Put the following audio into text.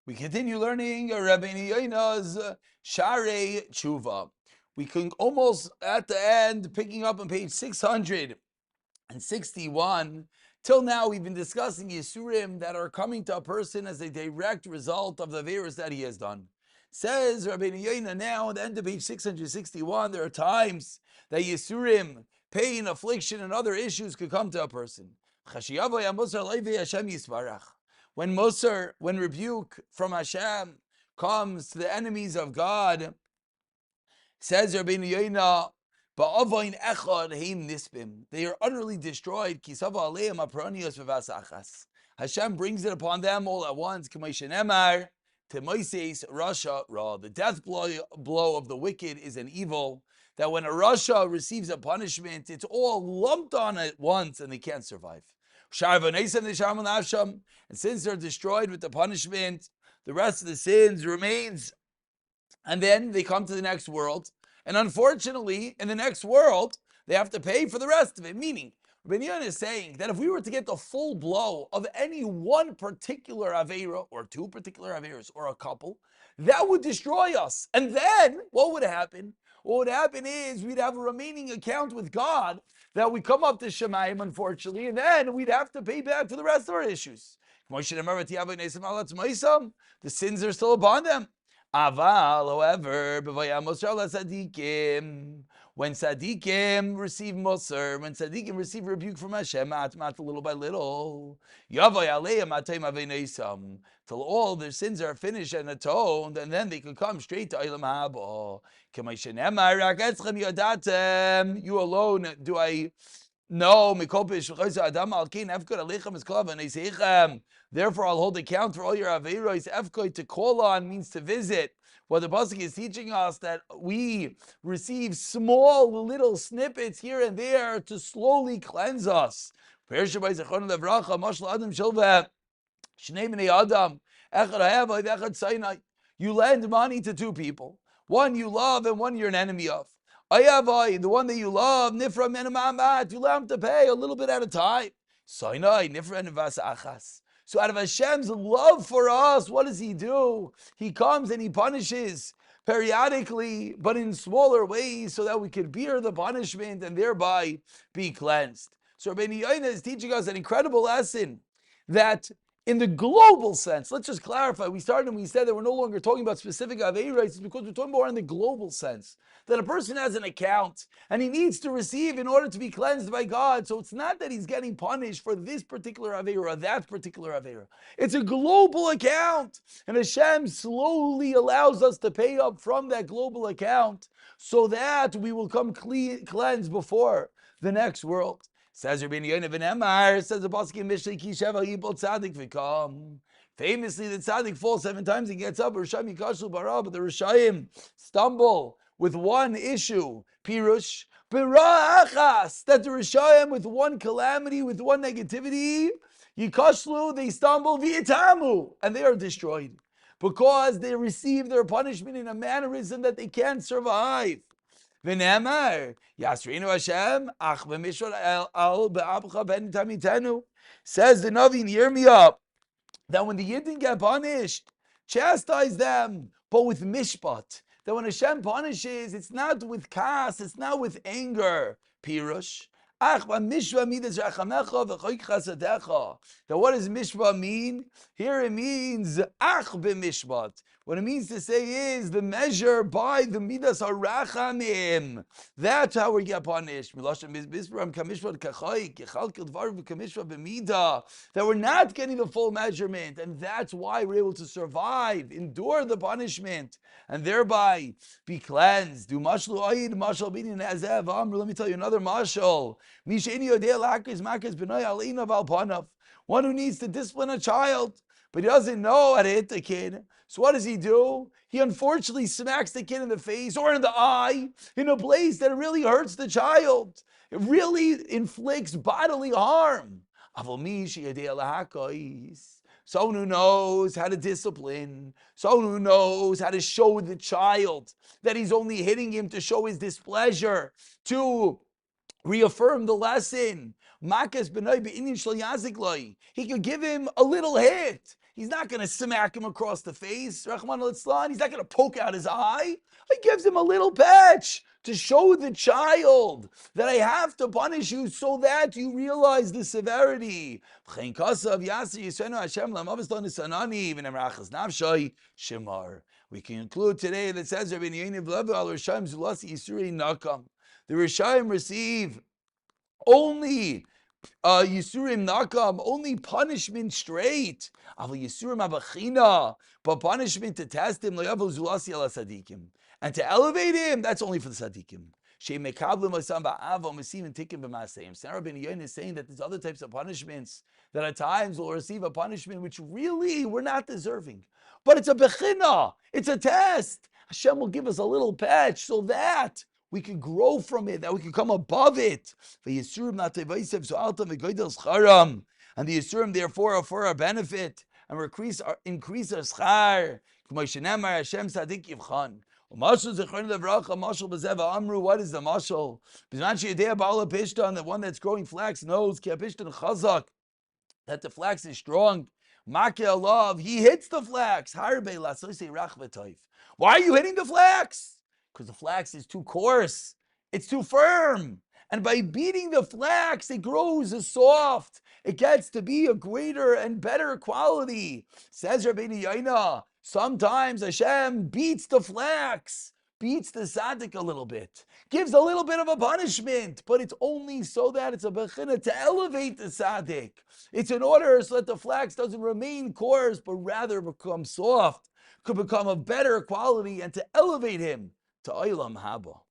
We continue learning Rabeinu Yona's Sharei Teshuva. We can almost at the end, picking up on page 661. Till now, we've been discussing Yisurim that are coming to a person as a direct result of the virus that he has done. Says Rabeinu Yona now, at the end of page 661, there are times that Yisurim, pain, affliction, and other issues could come to a person. When Musar, when rebuke from Hashem comes to the enemies of God, says Rabeinu Yona, they are utterly destroyed. Hashem brings it upon them all at once. The death blow of the wicked is an evil, that when a Rasha receives a punishment, it's all lumped on at once and they can't survive. And since they're destroyed with the punishment, the rest of the sins remains. And then they come to the next world. And unfortunately, in the next world, they have to pay for the rest of it. Meaning, Rabeinu Yona is saying that if we were to get the full blow of any one particular Aveira, or two particular Aveiras, or a couple, that would destroy us. And then, what would happen? What would happen is we'd have a remaining account with God that we come up to Shemayim, unfortunately, and then we'd have to pay back for the rest of our issues. The sins are still upon them. Aval, however, when tzaddikim receive Musar, when tzaddikim receive rebuke from Hashem, little by little, till all their sins are finished and atoned, and then they can come straight to Olam Haba. You alone do I know. Therefore, I'll hold account for all your aveiros. Efkoi, to call on, means to visit. What the pasuk is teaching us, that we receive small little snippets here and there to slowly cleanse us. You lend money to two people. One you love and one you're an enemy of. The one that you love, nifra men ma'amat, you allow him to pay a little bit at a time. So out of Hashem's love for us, what does He do? He comes and He punishes periodically, but in smaller ways, so that we could bear the punishment and thereby be cleansed. So Rabeinu Yona is teaching us an incredible lesson that in the global sense, let's just clarify, we started and we said that we're no longer talking about specific Aveiros, because we're talking more in the global sense. That a person has an account and he needs to receive in order to be cleansed by God. So it's not that he's getting punished for this particular Aveira or that particular Aveira. It's a global account. And Hashem slowly allows us to pay up from that global account so that we will come cleansed before the next world. Says Rabeinu Yona ben Emar, says the pasuk in Mishlei, Ki sheva yibol tzaddik v'kam. Famously, the tzaddik falls 7 times and gets up. Rishayim yikashlu bara, but the Rishayim stumble with one issue. Pirush b'ra achas, that the Rishayim with one calamity, with one negativity, yikashlu, they stumble v'yitamu, and they are destroyed because they receive their punishment in a mannerism that they can't survive. V'ne'amar, Yasreinu Hashem, ach v'mishra al be'abcha ben tamitenu. Says the Navi in Yirmiyah, that when the Yidden get punished, chastise them, but with mishpat. That when Hashem punishes, it's not with kas, it's not with anger. Pirush. Ach v'mishra midas rachamecha v'choik chasadecha. That what does mishpat mean? Here it means ach b'mishpat. What it means to say is the measure by the midas harachamim. That's how we get punished. That we're not getting the full measurement, and that's why we're able to survive, endure the punishment, and thereby be cleansed. Let me tell you another mashal. One who needs to discipline a child, but he doesn't know how to hit the kid. So what does he do? He unfortunately smacks the kid in the face or in the eye in a place that really hurts the child. It really inflicts bodily harm. Someone who knows how to discipline, someone who knows how to show the child that he's only hitting him to show his displeasure, to reaffirm the lesson. He could give him a little hit. He's not going to smack him across the face, Rahman al-Islam. He's not going to poke out his eye. He gives him a little patch to show the child that I have to punish you so that you realize the severity. We can conclude today that says Rabeinu Yona, the Rishayim receive only Yisurim Nakam, only punishment straight. Yisurim Abachina, but punishment to test him, and to elevate him, that's only for the Sadiqim. Rabeinu Yona is saying that there's other types of punishments that at times will receive a punishment which really we're not deserving. But it's a bechina, it's a test. Hashem will give us a little patch so that we can grow from it, that we can come above it. And the Yisurim, therefore, are for our benefit and increase our schar. Hashem Sadik Yivchan. What is the mashal? The one that's growing flax knows that the flax is strong. He hits the flax. Why are you hitting the flax? Because the flax is too coarse. It's too firm. And by beating the flax, it grows as soft. It gets to be a greater and better quality. Says Rabeinu Yona, sometimes Hashem beats the flax, beats the tzaddik a little bit, gives a little bit of a punishment, but it's only so that it's a bechina to elevate the tzaddik. It's in order so that the flax doesn't remain coarse, but rather become soft, could become of better quality, and to elevate him to Olam Haba.